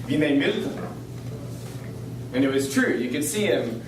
Viene Milton. And it was true. You could see him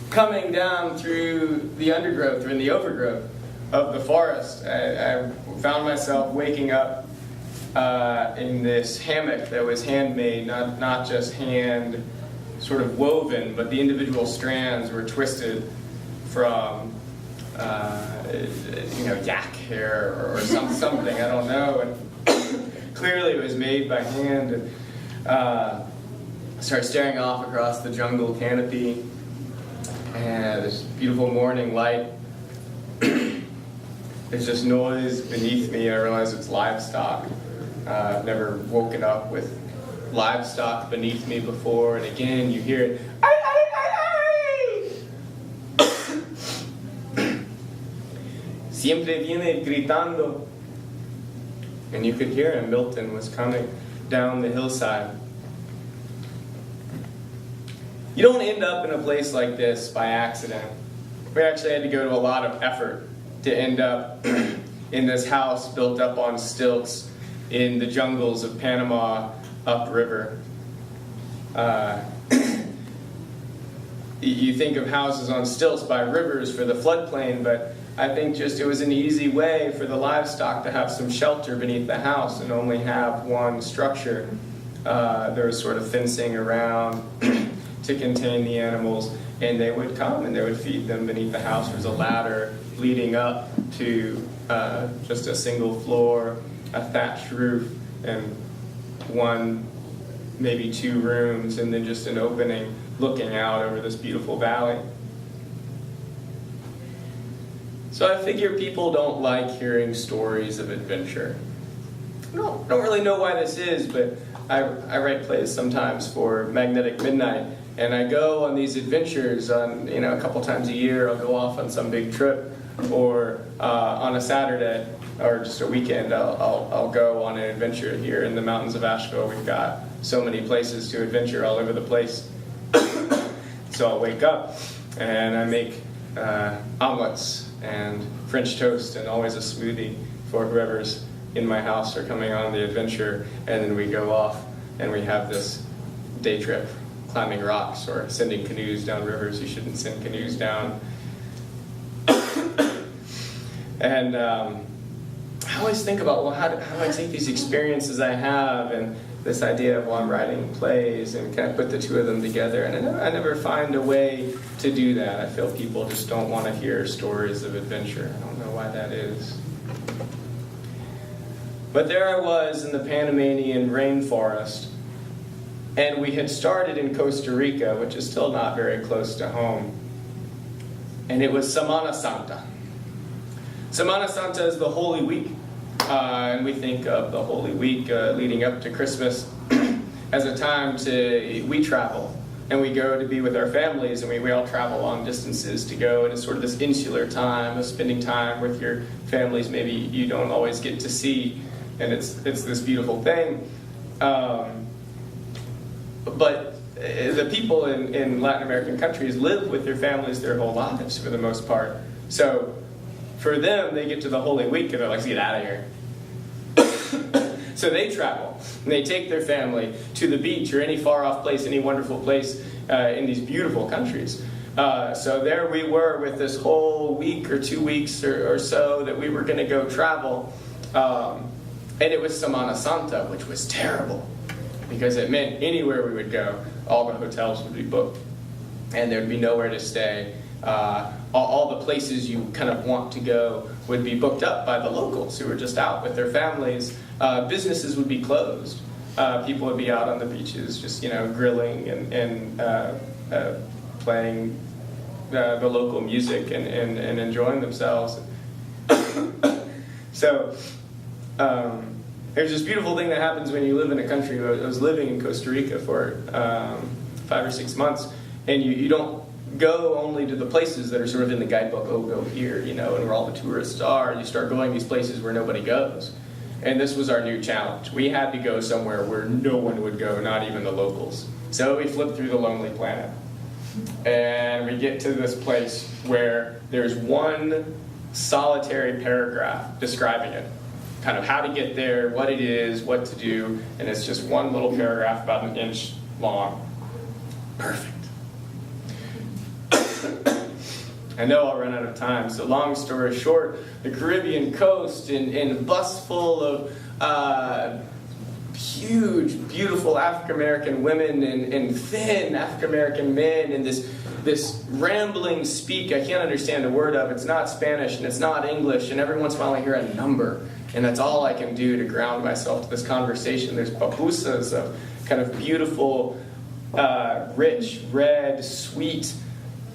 coming down through the undergrowth or in the overgrowth of the forest. I found myself waking up in this hammock that was handmade, not just hand sort of woven, but the individual strands were twisted from yak hair or something, I don't know. And clearly it was made by hand. And I started staring off across the jungle canopy, and this beautiful morning light. There's just noise beneath me. I realize it's livestock. I've never woken up with livestock beneath me before, and again you hear it. Ay, ay, ay, ay. Siempre viene gritando. And you could hear him. Milton was coming down the hillside. You don't end up in a place like this by accident. We actually had to go to a lot of effort to end up in this house built up on stilts in the jungles of Panama upriver. You think of houses on stilts by rivers for the floodplain, but I think just it was an easy way for the livestock to have some shelter beneath the house and only have one structure. There was sort of fencing around to contain the animals, and they would come and they would feed them beneath the house. There's a ladder leading up to just a single floor, a thatched roof, and one, maybe two rooms, and then just an opening looking out over this beautiful valley. So I figure people don't like hearing stories of adventure. I don't really know why this is, but I write plays sometimes for Magnetic Midnight, and I go on these adventures on, a couple times a year. I'll go off on some big trip, or on a Saturday or just a weekend, I'll go on an adventure here in the mountains of Asheville. We've got so many places to adventure all over the place. So I'll wake up and I make omelets and French toast and always a smoothie for whoever's in my house or coming on the adventure, and then we go off and we have this day trip climbing rocks or sending canoes down rivers you shouldn't send canoes down. And I always think about, how do I take these experiences I have and this idea of, I'm writing plays, and can I put the two of them together? And I never find a way to do that. I feel people just don't want to hear stories of adventure. I don't know why that is. But there I was in the Panamanian rainforest, and we had started in Costa Rica, which is still not very close to home. And it was Semana Santa. Semana Santa is the Holy Week, and we think of the Holy Week leading up to Christmas as a time we travel, and we go to be with our families, and we all travel long distances to go, and it's sort of this insular time of spending time with your families maybe you don't always get to see, and it's this beautiful thing. But the people in Latin American countries live with their families their whole lives for the most part. So for them, they get to the Holy Week and they're like, let's get out of here. So they travel, and they take their family to the beach or any far-off place, any wonderful place in these beautiful countries. So there we were with this whole week or 2 weeks or so that we were going to go travel. And it was Semana Santa, which was terrible, because it meant anywhere we would go, all the hotels would be booked, and there'd be nowhere to stay. All the places you kind of want to go would be booked up by the locals who were just out with their families. Businesses would be closed. People would be out on the beaches just, grilling and playing the local music and enjoying themselves. So there's this beautiful thing that happens when you live in a country. I was living in Costa Rica for 5 or 6 months, and you don't go only to the places that are sort of in the guidebook. Oh, go here, and where all the tourists are. You start going these places where nobody goes. And this was our new challenge. We had to go somewhere where no one would go, not even the locals. So we flipped through the Lonely Planet. And we get to this place where there's one solitary paragraph describing it. kind of how to get there, what it is, what to do, and it's just one little paragraph about an inch long. Perfect. I know I'll run out of time, so long story short, the Caribbean coast and bus full of huge, beautiful African-American women and thin African-American men and this rambling speak I can't understand a word of. It's not Spanish and it's not English, and every once in a while I hear a number, and that's all I can do to ground myself to this conversation. There's pupusas of kind of beautiful, rich, red, sweet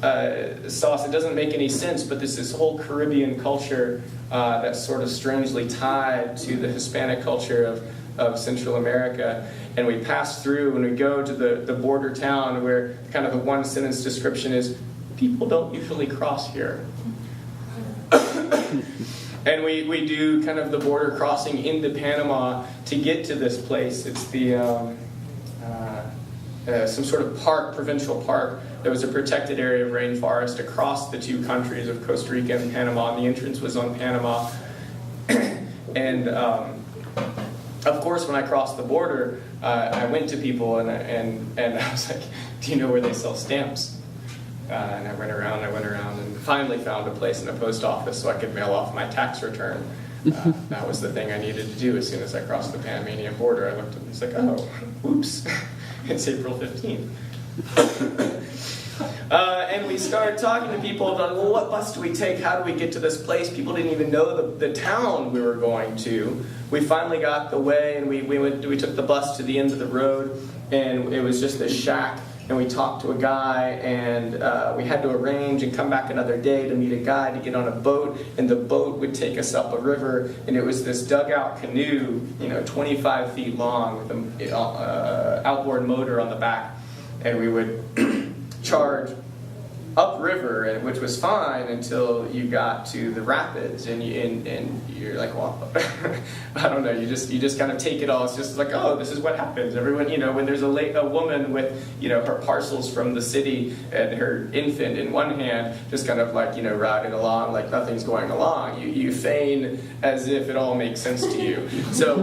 sauce. It doesn't make any sense, but there's this whole Caribbean culture that's sort of strangely tied to the Hispanic culture of Central America. And we pass through and we go to the border town where kind of the one sentence description is, people don't usually cross here. And we do kind of the border crossing into Panama to get to this place. It's the some sort of park, provincial park. There was a protected area of rainforest across the two countries of Costa Rica and Panama, and the entrance was on Panama. And of course, when I crossed the border, I went to people and I was like, do you know where they sell stamps? And I went around and finally found a place in a post office so I could mail off my tax return. That was the thing I needed to do as soon as I crossed the Panamanian border. I looked at it and it's like, oh, oops, it's April 15th. And we started talking to people about, well, what bus do we take? How do we get to this place? People didn't even know the town we were going to. We finally got the way, and we took the bus to the end of the road, and it was just this shack. And we talked to a guy, and we had to arrange and come back another day to meet a guy to get on a boat, and the boat would take us up a river, and it was this dugout canoe, 25 feet long with an outboard motor on the back, and we would charge upriver, which was fine until you got to the rapids, and you're like, well, I don't know. You just kind of take it all. It's just like, oh, this is what happens. Everyone, when there's a woman with her parcels from the city and her infant in one hand, just kind of like riding along like nothing's going along. You feign as if it all makes sense to you. So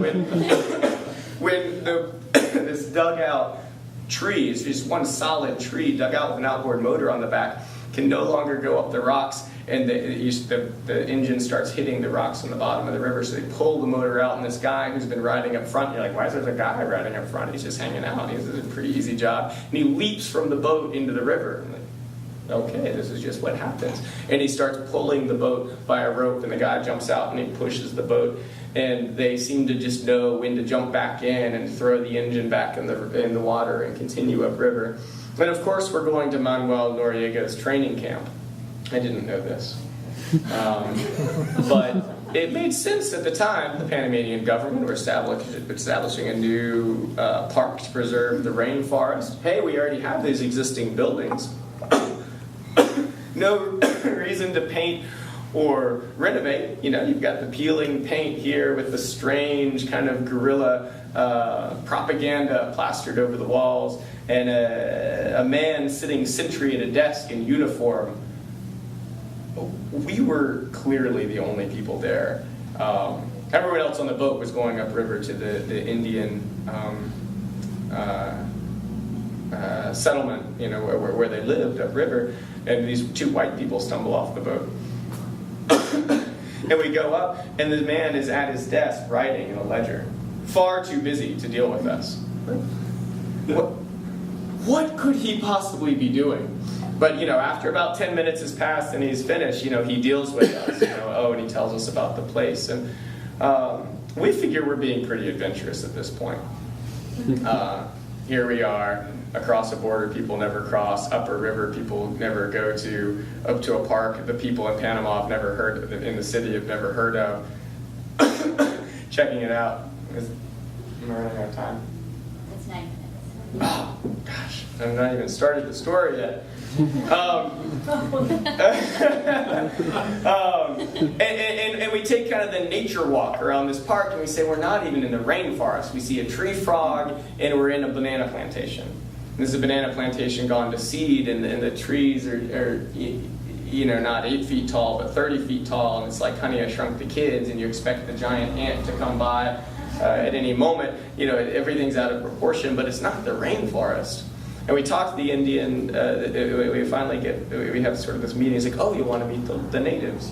when this dugout tree, it's just one solid tree dug out with an outboard motor on the back, can no longer go up the rocks, and the engine starts hitting the rocks on the bottom of the river, so they pull the motor out, and this guy who's been riding up front, you're like, why is there a guy riding up front? He's just hanging out. This is a pretty easy job. And he leaps from the boat into the river. I'm like, okay, this is just what happens. And he starts pulling the boat by a rope, and the guy jumps out and he pushes the boat. And they seem to just know when to jump back in and throw the engine back in the water and continue upriver. And of course, we're going to Manuel Noriega's training camp. I didn't know this. But it made sense at the time. The Panamanian government were establishing a new park to preserve the rainforest. Hey, we already have these existing buildings. No reason to paint or renovate. You've got the peeling paint here with the strange kind of guerrilla propaganda plastered over the walls, and a man sitting sentry at a desk in uniform. We were clearly the only people there. Everyone else on the boat was going upriver to the Indian settlement, where they lived upriver, and these two white people stumble off the boat. And we go up, and the man is at his desk writing in a ledger. Far too busy to deal with us. What could he possibly be doing? But, after about 10 minutes has passed and he's finished, he deals with us, and he tells us about the place. And we figure we're being pretty adventurous at this point. Here we are, across a border people never cross, up a river people never go to, up to a park the people in Panama have never heard of, in the city have never heard of. Checking it out. Am I running out of time? It's 9 minutes. Oh, gosh. I've not even started the story yet. And we take kind of the nature walk around this park, and we say we're not even in the rainforest. We see a tree frog, and we're in a banana plantation. And this is a banana plantation gone to seed, and the trees are not 8 feet tall, but 30 feet tall, and it's like Honey, I Shrunk the Kids, and you expect the giant ant to come by at any moment. Everything's out of proportion, but it's not the rainforest. And we talk to the Indian, we have sort of this meeting, it's like, oh, you want to meet the natives,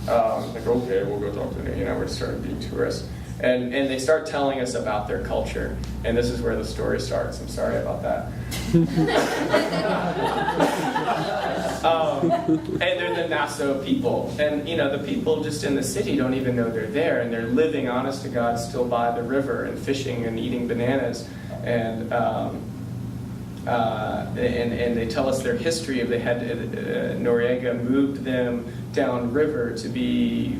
like, okay, we'll go talk to them, we're starting being tourists. And they start telling us about their culture. And this is where the story starts. I'm sorry about that. And they're the Nassau people. And, the people just in the city don't even know they're there. And they're living, honest to God, still by the river and fishing and eating bananas. And they tell us their history. They had Noriega moved them downriver to be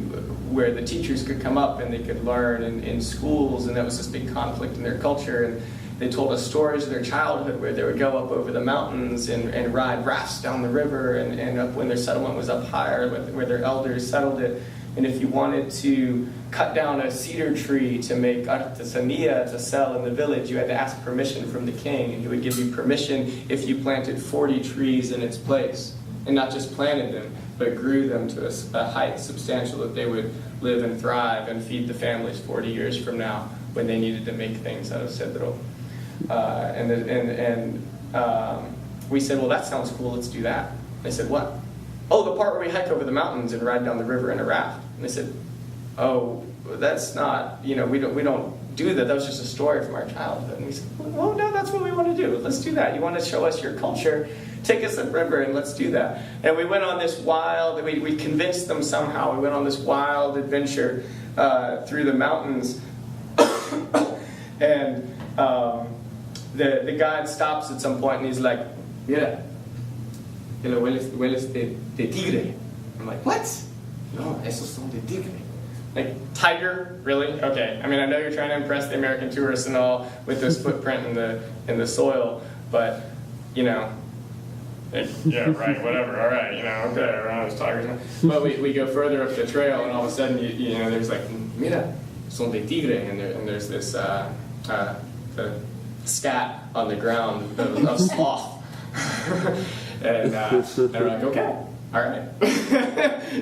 where the teachers could come up and they could learn in schools, and that was this big conflict in their culture. And they told us stories of their childhood where they would go up over the mountains and ride rafts down the river, and up when their settlement was up higher, where their elders settled it. And if you wanted to cut down a cedar tree to make artesanía to sell in the village, you had to ask permission from the king, and he would give you permission if you planted 40 trees in its place. And not just planted them, but grew them to a height substantial that they would live and thrive and feed the families 40 years from now when they needed to make things out of cedro. We said, well, that sounds cool, let's do that. They said, what? Oh, the part where we hike over the mountains and ride down the river in a raft. And they said, oh, that's not, we don't do that. That was just a story from our childhood. And we said, well, no, that's what we want to do. Let's do that. You want to show us your culture? Take us upriver and let's do that. And we went on this wild, we convinced them somehow. We went on this wild adventure through the mountains. And the guide stops at some point and he's like, mira, que lo hueles de tigre. I'm like, what? No, esos son de tigre. Like, tiger? Really? Okay. I mean, I know you're trying to impress the American tourists and all with this footprint in the soil, but, yeah, right, whatever, all right, okay, around those tigers. But we go further up the trail, and all of a sudden, there's like, mira, son de tigre, and there's this the scat on the ground of sloth. And we're like, okay, all right.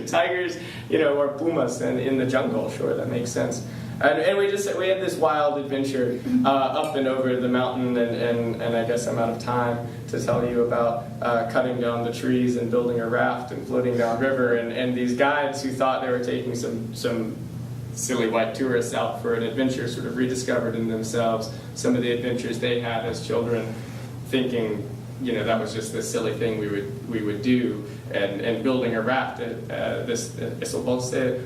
Tigers, or pumas in the jungle, sure, that makes sense. And we had this wild adventure up and over the mountain, and I guess I'm out of time to tell you about cutting down the trees and building a raft and floating down river, and these guides who thought they were taking some silly white tourists out for an adventure sort of rediscovered in themselves some of the adventures they had as children, thinking that was just this silly thing we would do, and building a raft. Eso bolse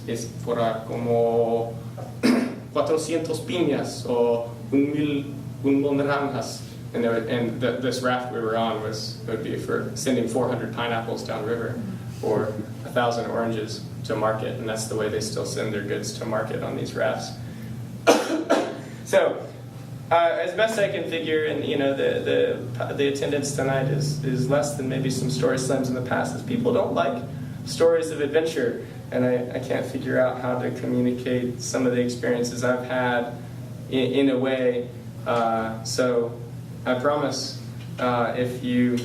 es por como 400 piñas or 1,000 naranjas, and this raft we were on would be for sending 400 pineapples downriver or 1,000 oranges to market, and that's the way they still send their goods to market on these rafts. So, as best I can figure, and the attendance tonight is less than maybe some story slams in the past, is people don't like stories of adventure, and I can't figure out how to communicate some of the experiences I've had in a way. So I promise, if you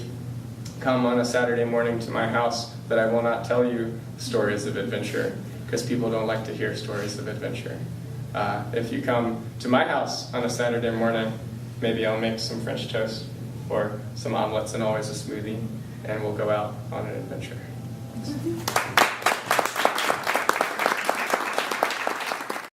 come on a Saturday morning to my house, that I will not tell you stories of adventure, because people don't like to hear stories of adventure. If you come to my house on a Saturday morning, maybe I'll make some French toast or some omelets and always a smoothie, and we'll go out on an adventure.